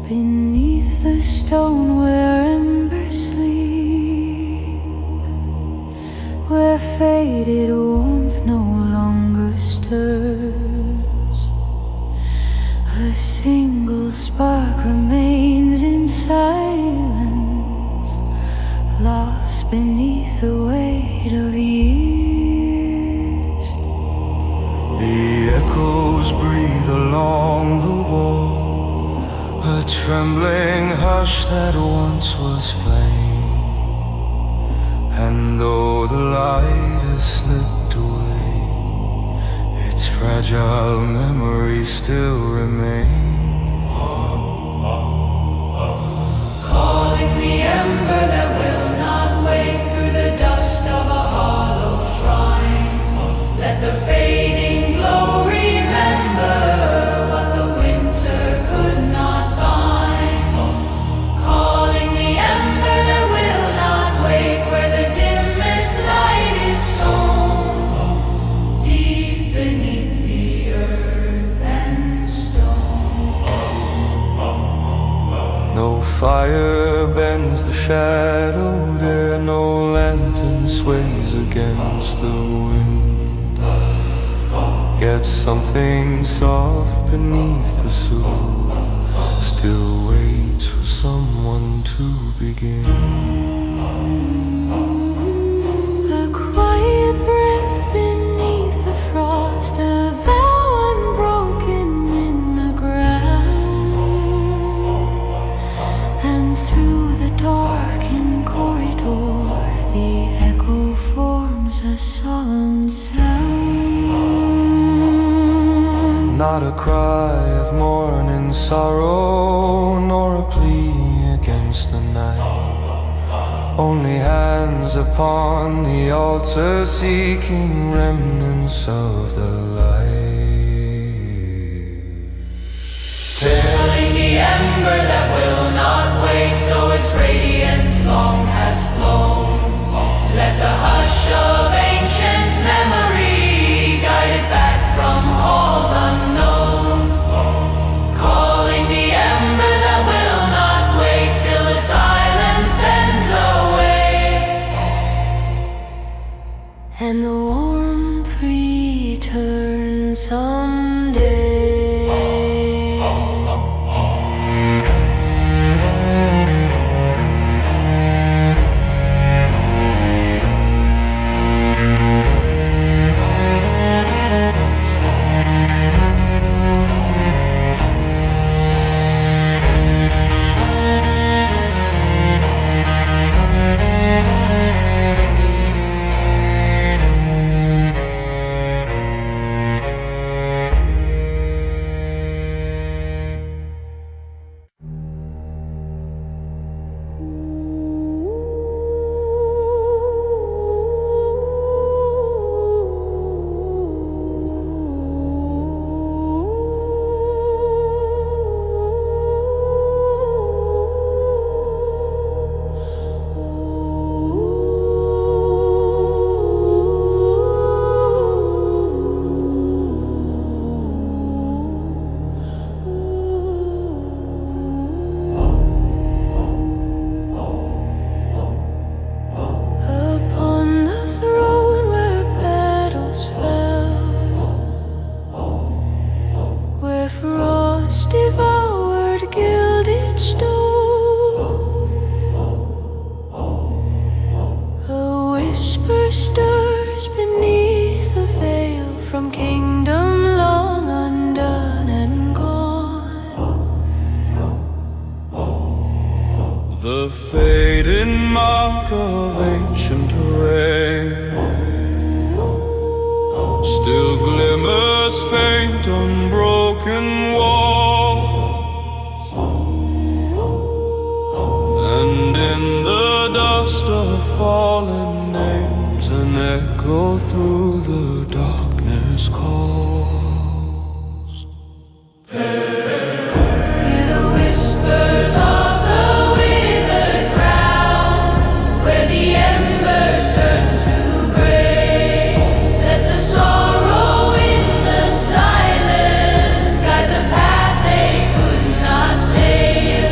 Beneath the stone where embers sleep, where faded warmth no longer stirs, a single spark remains in silence, lost beneath the weight of years. The echoes breathe along the wall, a trembling hush that once was flame. And though the light has slipped away, its fragile memories still remain. Calling the ember that will not wake through the dust of a hollow shrine. Let the fading glow remember what the winter could not bind. Calling the ember that will not wake where the dimmest light is sown, deep beneath the earth and stone. No fire bends the shadow there, no lantern sways against the wind. Yet something soft beneath the soul still waits for someone to begin. A quiet breath beneath the frost, a vow unbroken in the ground. And through the darkened corridor, the echo forms a solemn sound. Not a cry of mourning sorrow, nor a plea against the night. Only hands upon the altar seeking remnants of the light. Telling the ember that will not wake, though its radiance long has flown. Let the hush of ancient memory guide it back from halls unknown. Calling the ember that will not wake till the silence bends away, and the warmth returns someday. Frost devoured gilded stone, a whisper stirs beneath the veil from kingdom long undone and gone. The faded mark of ancient rain still glimmers faint on broken walls, and in the dust of fallen names an echo through the darkness calls. Hear the whispers of the withered ground, where the embers turn to gray. Let the sorrow in the silence guide the path they could not stay.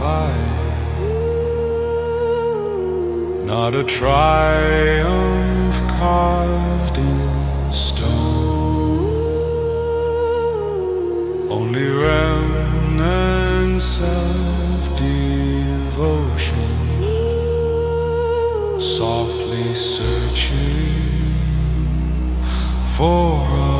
fire, not a triumph carved in stone, only remnants of devotion, softly searching for a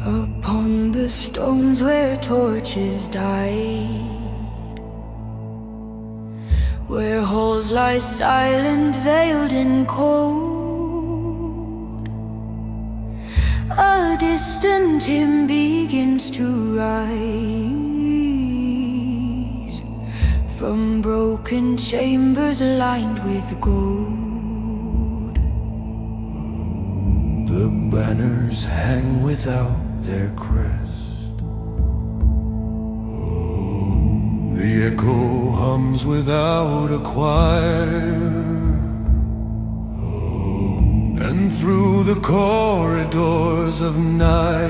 upon the stones where torches died, where halls lie silent, veiled in cold, a distant hymn begins to rise from broken chambers lined with gold. The banners hang without their crest, the echo hums without a choir, and through the corridors of night,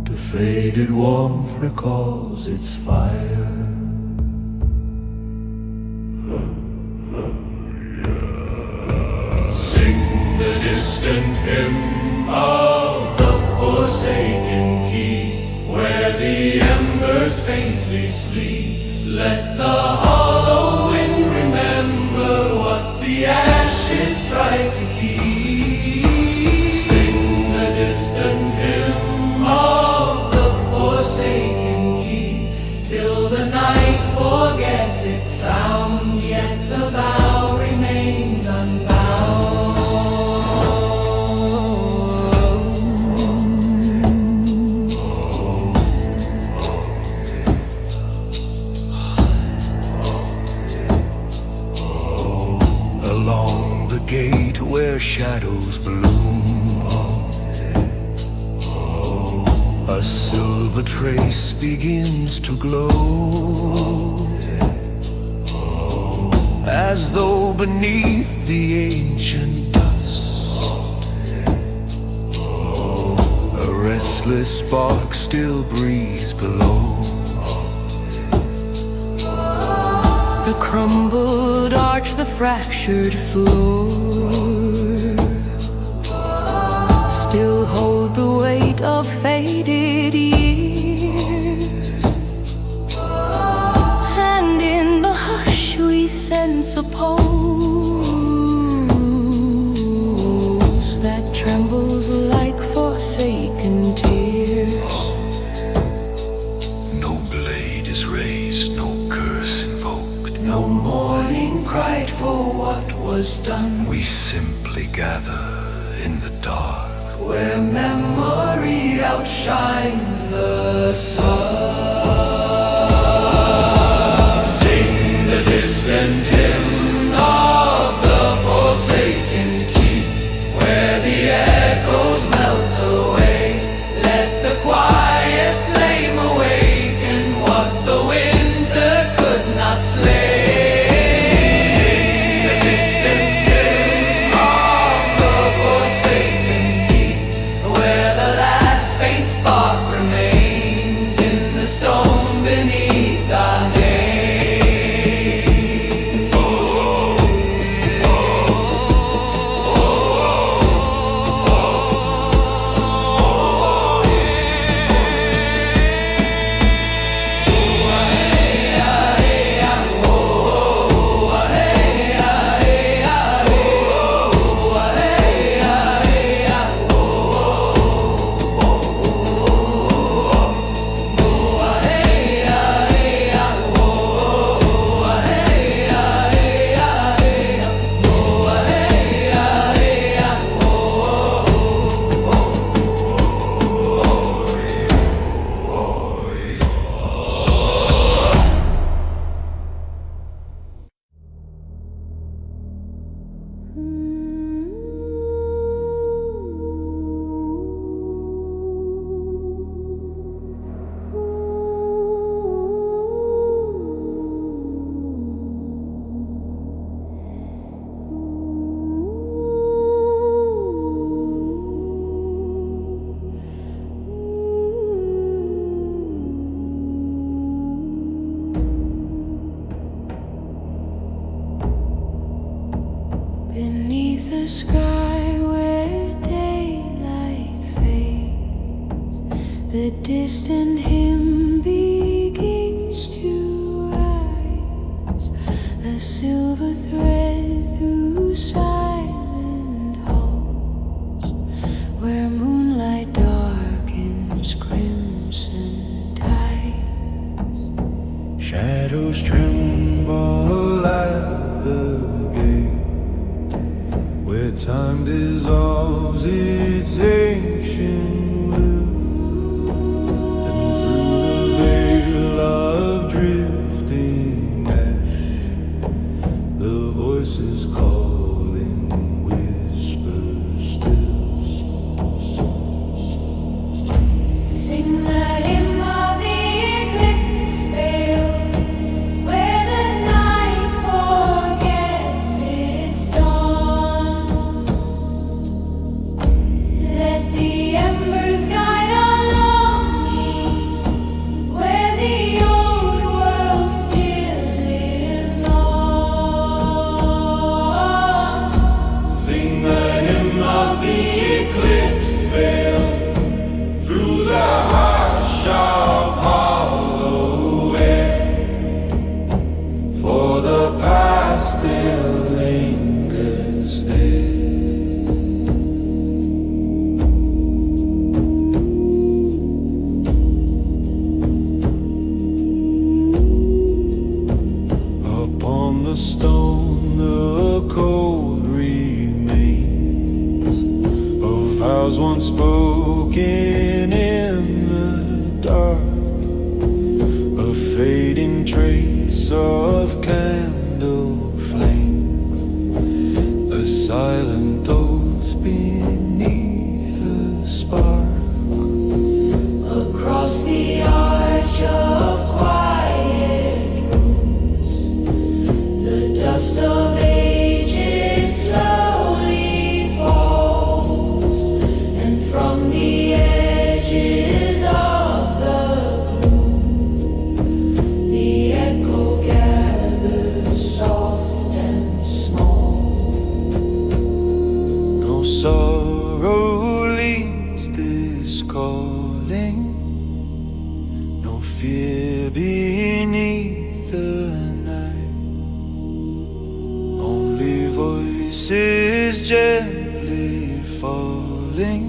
the faded warmth recalls its fire. The distant hymn of the forsaken keep, where the embers faintly sleep. Let the hollow wind remember what the ashes try to keep. Sing the distant hymn of the forsaken keep, till the night forgets its sound, yet the vow remains unbound. Along the gate where shadows bloom, a silver trace begins to glow, as though beneath the ancient dust a restless spark still breathes below. The crumbled arch, the fractured floor, still hold the weight of faded years, and in the hush we sense a pulse that trembles like forsaken tears. No blade is raised, no curse invoked, No mourning cried for what was done. we simply gather in the dark, Where memory outshines the sun. Sing the distant hymn of the forsaken keep, where the echoes melt away. Let the quiet flame awaken what the winter could not slay. Sing the distant hymn of the forsaken keep, Where the last faint spark remains in the distant hymn begins to rise, a silver thread through silent halls, where moonlight darkens crimson tides. Shadows tremble at the gate, where time dissolves its ancient will, and through the veil of drifting ash, the voices calling whisper still. Sing the hymn of the eclipse veil, where the night forgets its dawn. Let the embers guide our longing, where the old world still lives on. Sing the hymn of the eclipse veil, through the hush of hollow air, for the past still lingers there. Upon the stone the code remains of vows once spoken in the dark, a fading trace of candle flame, a silent oath beneath the spark. Across the arch of quiet rooms, the dust of ages slowly falls, and from the edges of the gloom, the echo gathers soft and small. No sorrow leads this calling, no fear beneath the night, only voices gently falling,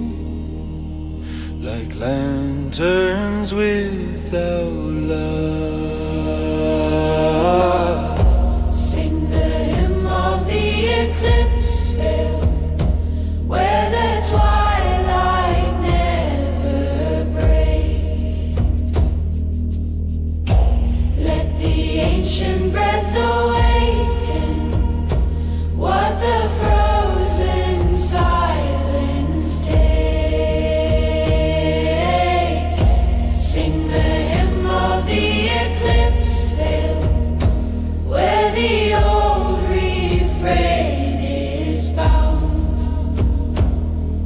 like lanterns without light. Sing the hymn of the eclipse veil, where the twilight never breaks. Let the ancient breath awaken what the frozen silence takes. Sing the hymn of the eclipse veil, where the old refrain is bound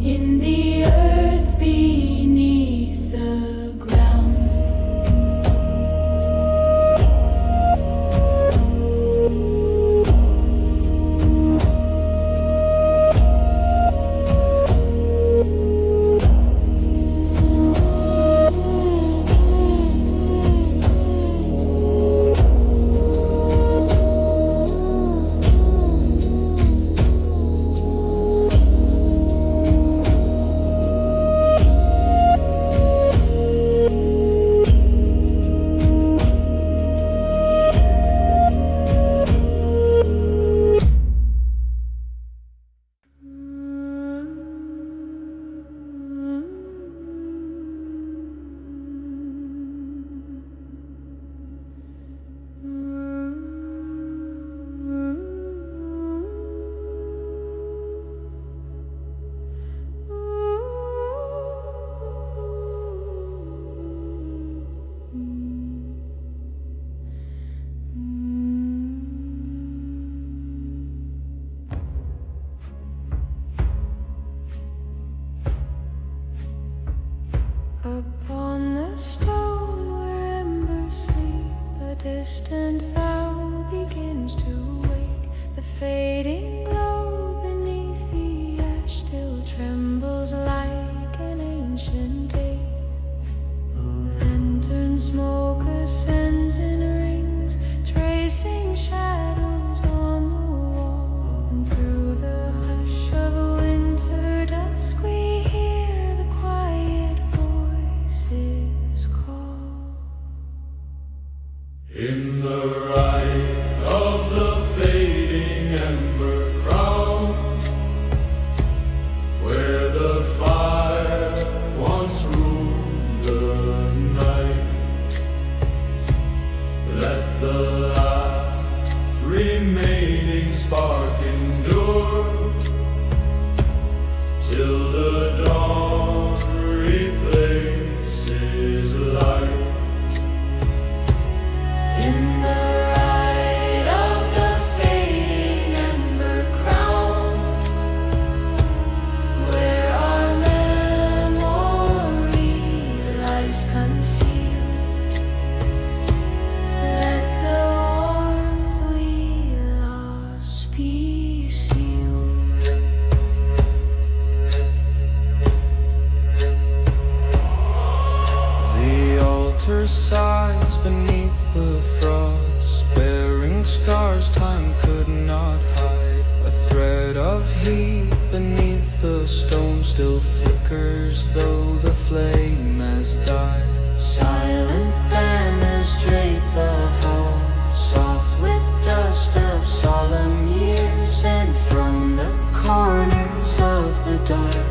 in the earth beneath the ground. Upon the stone where embers sleep, a distant vow begins to wake. The fading glow beneath the ash still trembles like an ancient date. smoke ascends in rings, tracing shadows on the wall. And through the hush of a winter dusk, we hear the quiet voices call. In the light of the fading ember crown, where the fire once ruled the night, let the last remaining spark endure till the dawn replaces light. In the light of the fading ember crown, where our memory lies concealed, let the warmth we lost be sealed. The altar sighs beneath the frost, bearing scars time could not hide. A thread of heat beneath the stone still flickers, though the flame has died. Silent banners drape the hall, soft with dust of solemn years. And from the corners of the dark,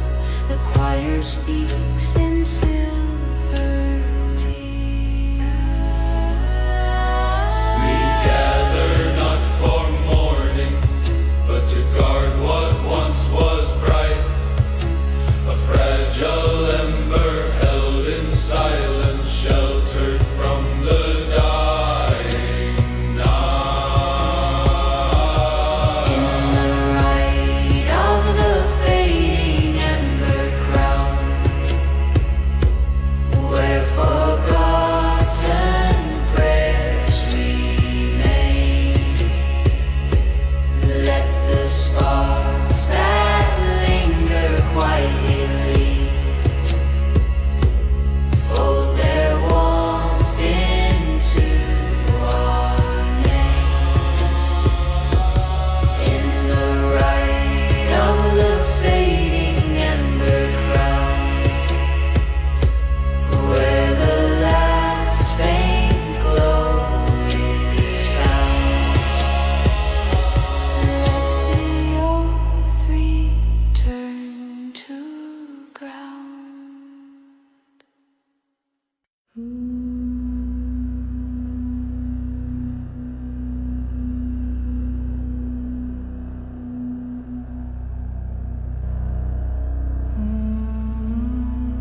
the choir speaks in silver tears. We gather not for mourning, but to guard what once was bright. A fragile ember held in silence, sheltered from the dying night. In the light of the fading ember crown, where forgotten prayers remain, let the sparks that linger quietly fold their warmth into our name. In the light of the fading ember crown, where the last faint glow is found, let the oath return to ground.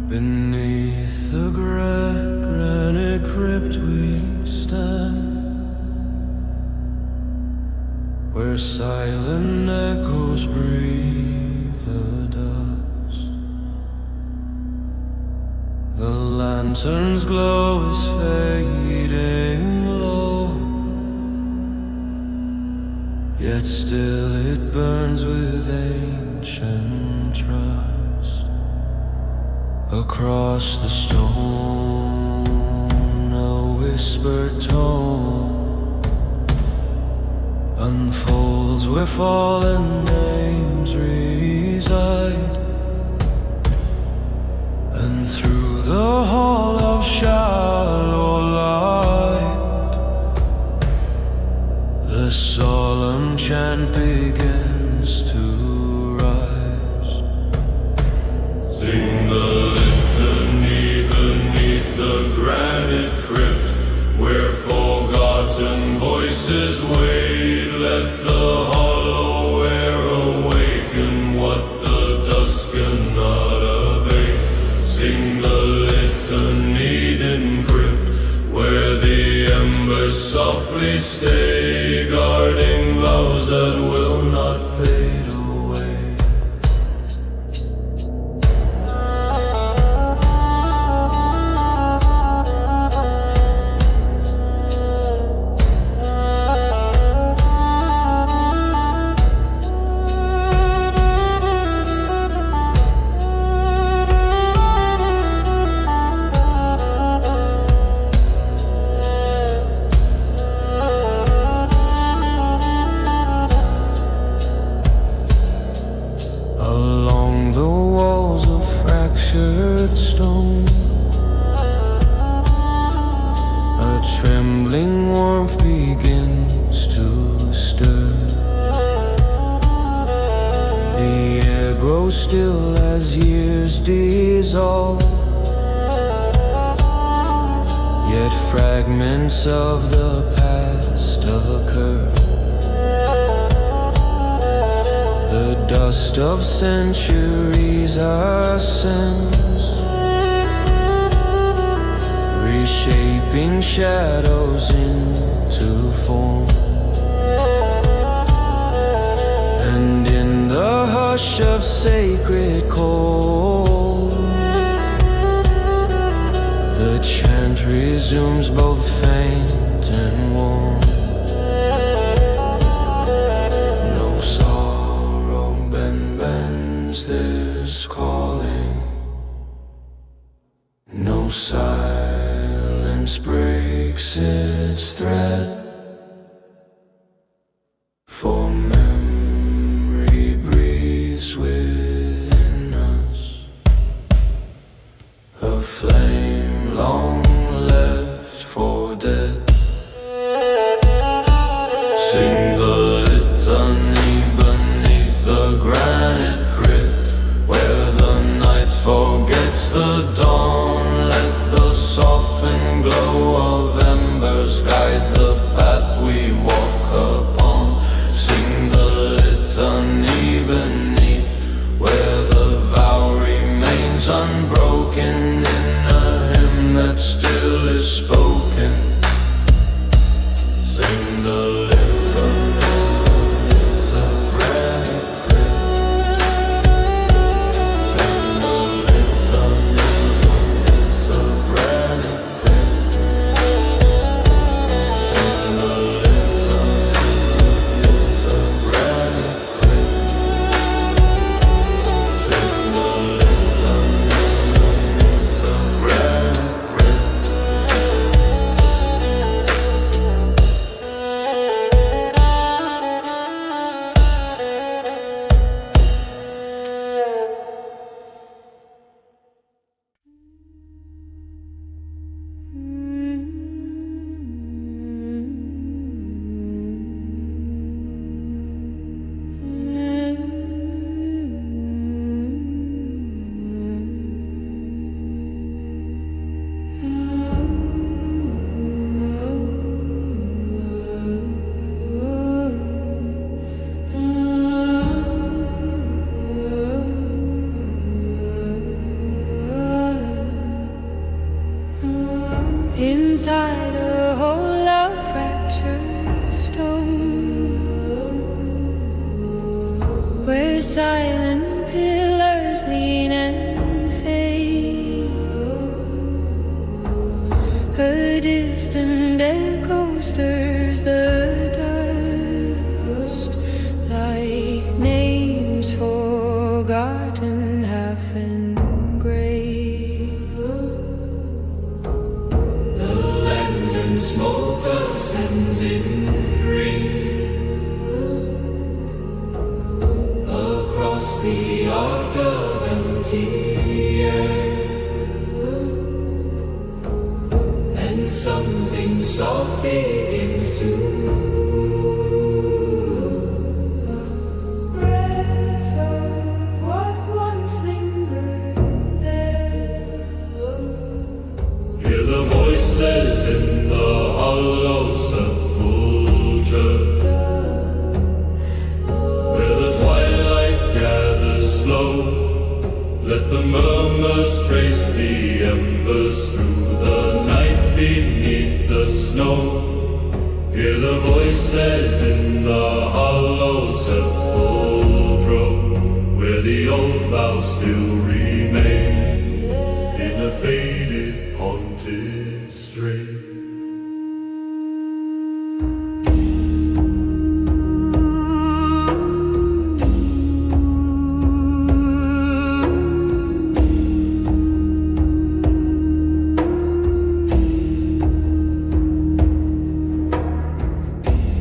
Beneath the granite crypt we stand, where silent echoes breathe the dust. The lantern's glow is fading low, yet still it burns with ancient trust. Across the stone, a whispered tone unfolds where fallen names reside. And through the hall of shallow light, the solemn chant begins to rise. Sing the litany beneath the granite crypt, where forgotten voices wait. Let the hollow air awaken what the dusk cannot abate. Sing the litany in crypt, where the embers softly stay, guarding vows that will not fade away. grow still as years dissolve, yet fragments of the past occur. The dust of centuries ascends, reshaping shadows into form. And in the hush of sacred call, the chant resumes, both faint and warm. No sorrow bends this calling, no silence breaks its thread. For memory breathes within us, a flame long left for dead. Sing the litany beneath the granite crypt, where the night forgets the dawn. Let the softened glow of embers guide the path we walk upon. Sing the litany beneath, where the vow remains unbroken, in a hymn that still is spoken. Sing the litany beneath the granite crypt. Sing the litany beneath the granite crypt. Sing the litany beneath the granite crypt. Sing the litany beneath the granite crypt. Inside a hole of fractured stone, where silent pillars lean and fade, a distant echo stirs the dust, like names forgotten, half engraved. Smoke ascends in ring across the arc of empty air, and something soft begins to Breath of what once lingered there. hear the voices in the hollow sepulchre, where the twilight gathers slow. Let the murmurs trace the embers through the night beneath the snow. Hear the voices in the hollow sepulchre, where the old vows still remain in a faded, haunted strain.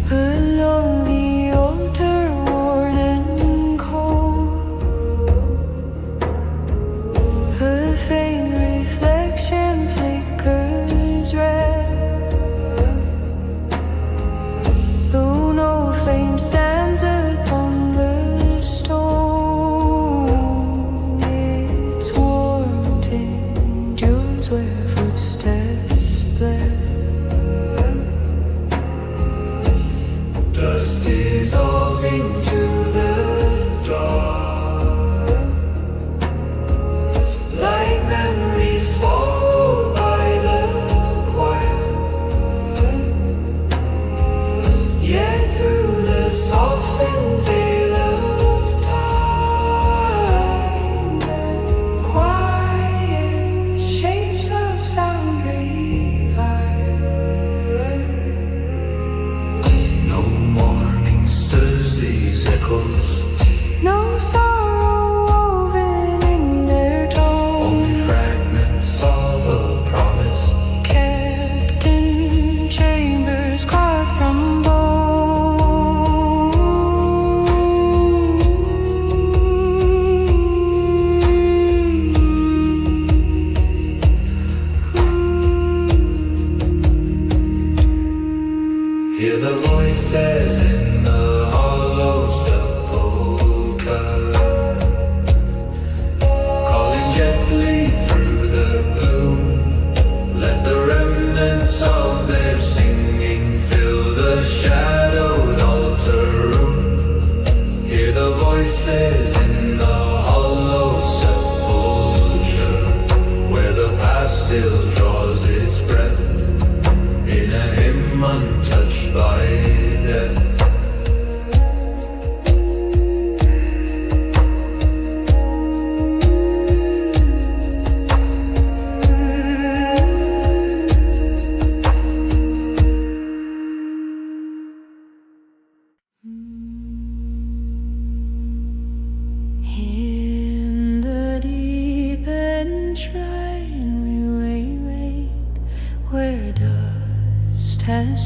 Along the altar, worn and cold, a faint reflection flickers red.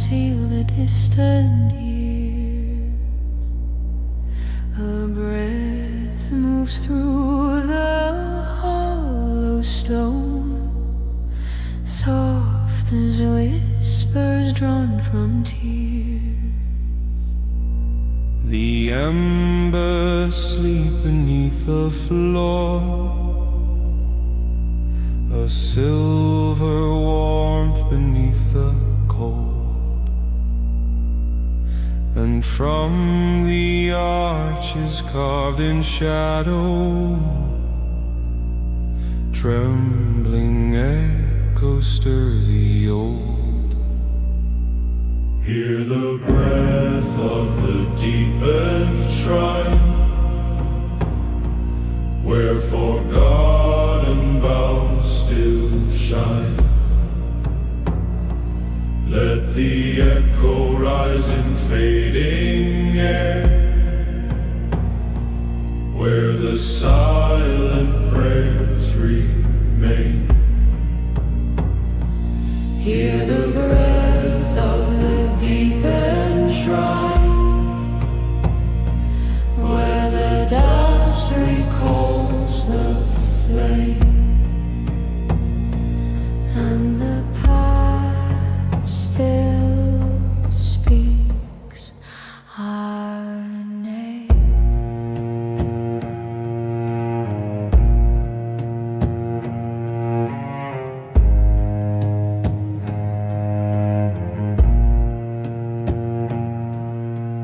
seal the distant year. A breath moves through the hollow stone, soft as whispers drawn from tears. The embers sleep beneath the floor, a silver warmth beneath the cold, and from the arches carved in shadow, trembling echoes stir the old. Hear the breath of the deepened shrine, where forgotten vows still shine. Let the echo rise in fading air, where the silent prayers remain. Hear the breath of the deepened shrine, where the dust recalls the flame, And the past still speaks our name.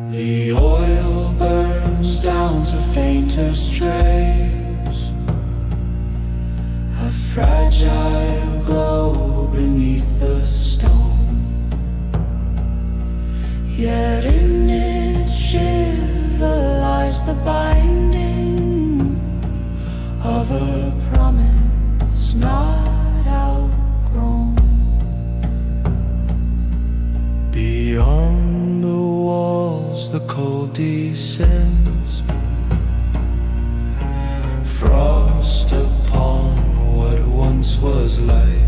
The oil burns down to faintest trace, a fragile glow beneath the stone. Yet in its shiver lies the binding of a promise not outgrown. Beyond the walls the cold descends, frost upon what once was light.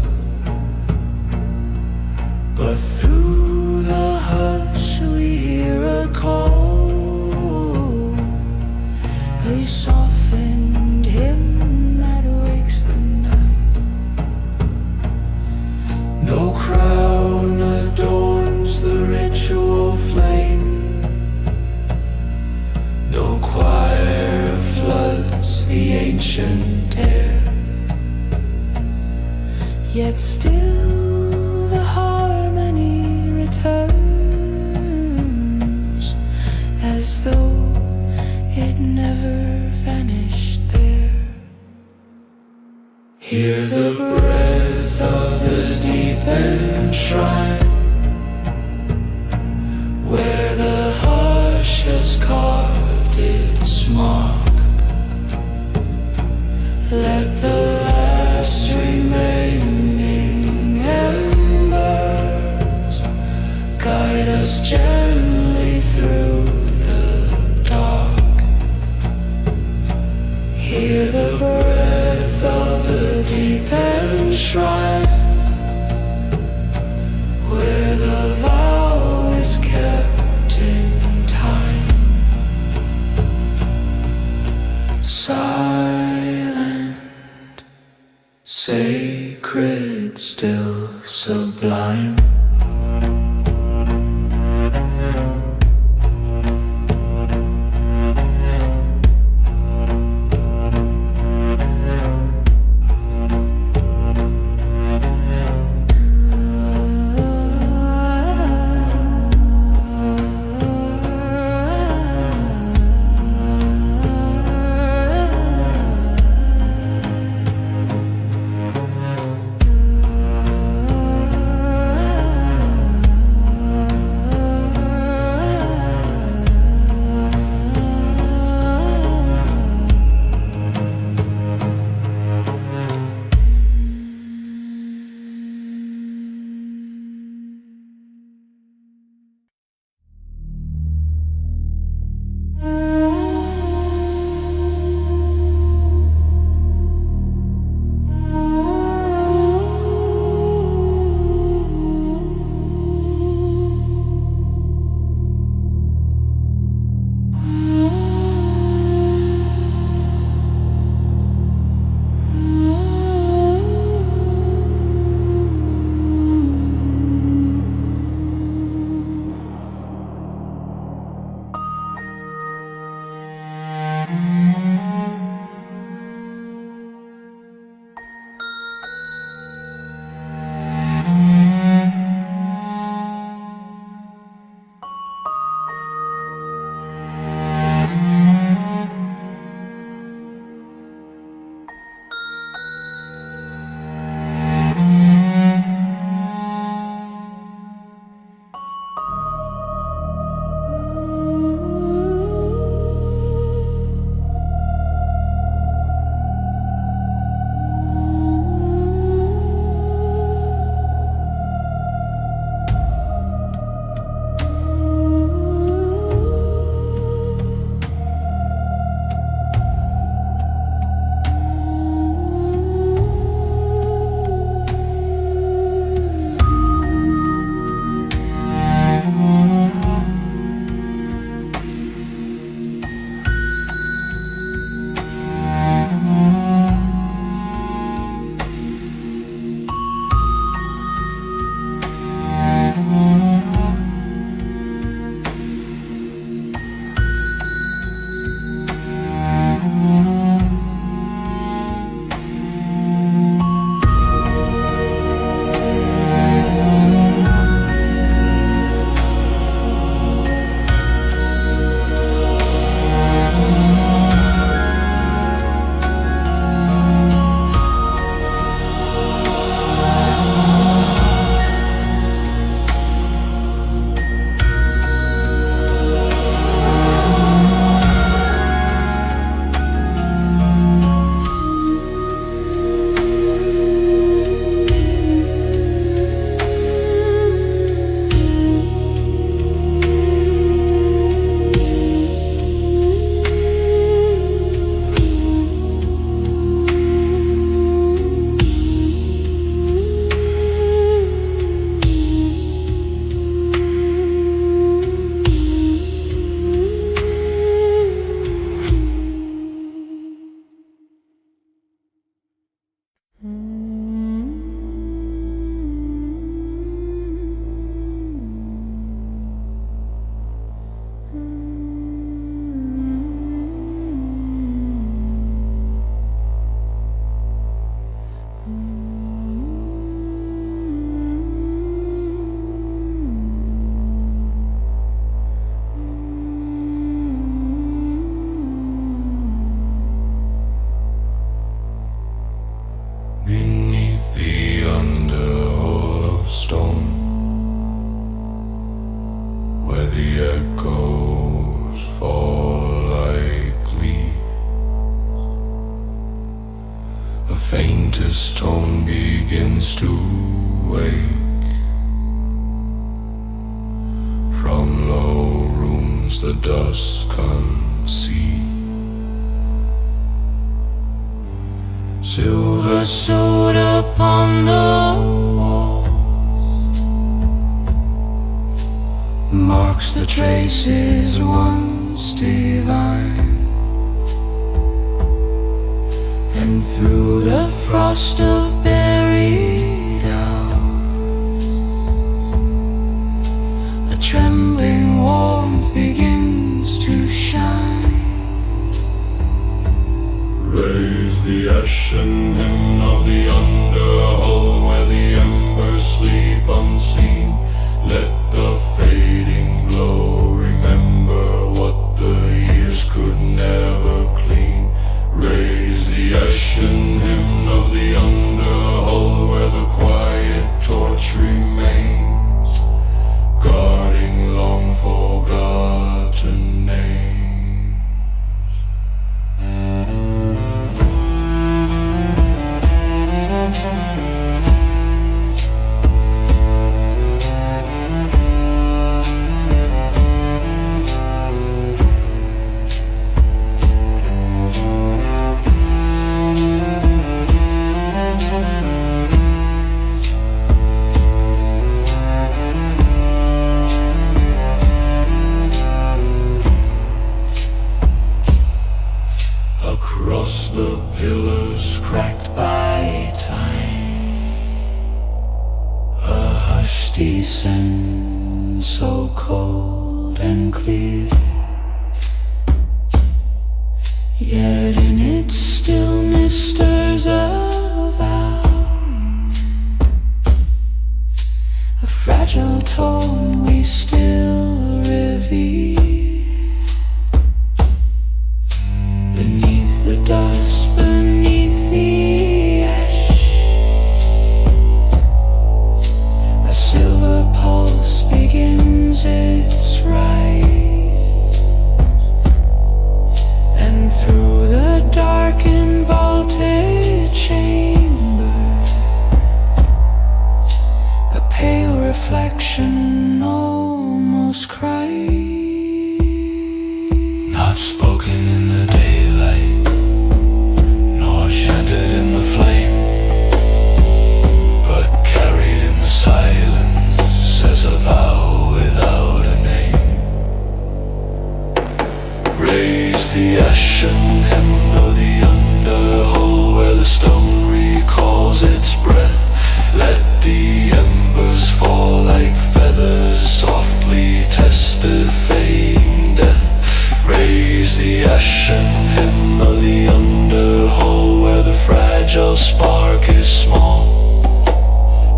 But through the hush we hear a call, a softened hymn that wakes the night. No crown adorns the ritual flame, no choir floods the ancient air. Yet still the harmony returns, as though it never vanished there. Hear the breath of the deepened shrine, where the hush has carved its mark. Let the last remaining embers guide us gently through the dark. Hear the breath of the deepened shrine, where the vow is kept in time. Silent, sacred, still sublime. faintest tone begins to wake. From low rooms the dust conceals. Silver sword upon the walls marks the traces once divine. And through the frost of buried hours, a trembling warmth begins to shine. Raise the ashen hymn of the underhull where the embers sleep unseen. Let the fading glow remember what the years could never clean. Raise the ashen hymn of the underhull where the quiet torch remains, guarding long forgotten names. Across the pillars cracked by time, a hushed descent so cold and clear. Yet in its stillness stirs a vow, a fragile tone we still revere. Beneath the dust, beneath the ash, a silver pulse begins its rise. And through the dark and vaulted chamber, a pale reflection almost cries. Not spoken in the daylight, nor chanted in the flame, but carried in the silence as a vow without a name. Raise the ashen hymn of the underhull where the stone recalls its breath. Let the embers fall like feathers, softly test the fading death. Raise the ashen hymn of the underhull where the fragile spark is small,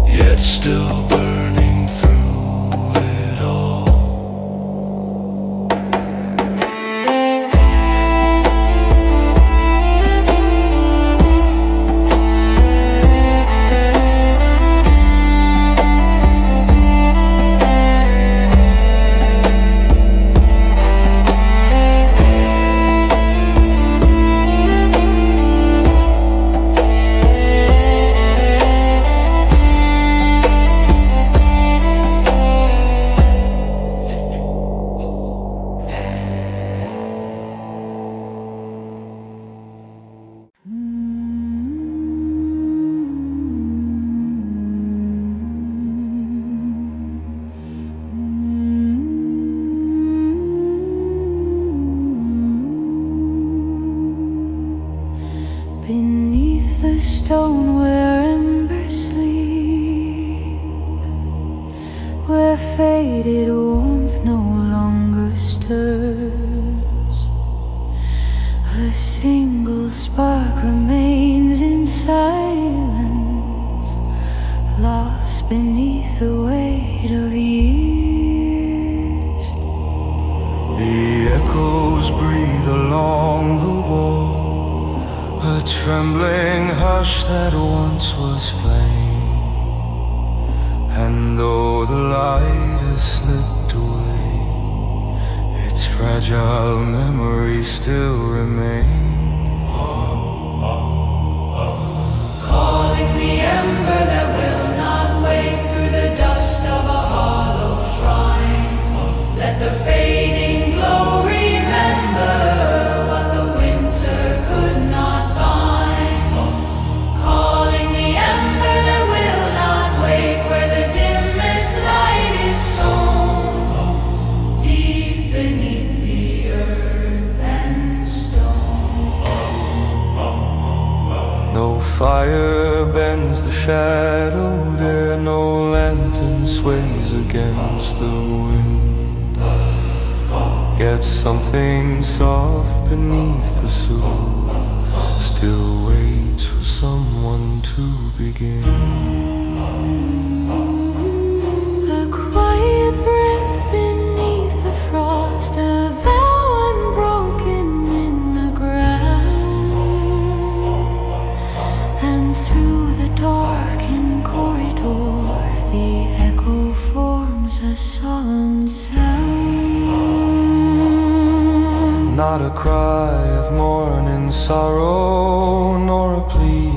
yet still burning through it all. Beneath the stone where embers sleep, where faded warmth no longer stirs, a single spark remains in silence, lost beneath the weight of years. The echoes breathe along the wall, a trembling hush that once was flame. And though the light has slipped away, its fragile memory still remains. No fire bends the shadow there, no lantern sways against the wind. Yet something soft beneath the soul still waits for someone to begin. A quiet breath beneath the frost, a vow unbroken in the ground. And through the darkened corridor, the echo forms a solemn sound. Not a cry of mourning sorrow, nor a plea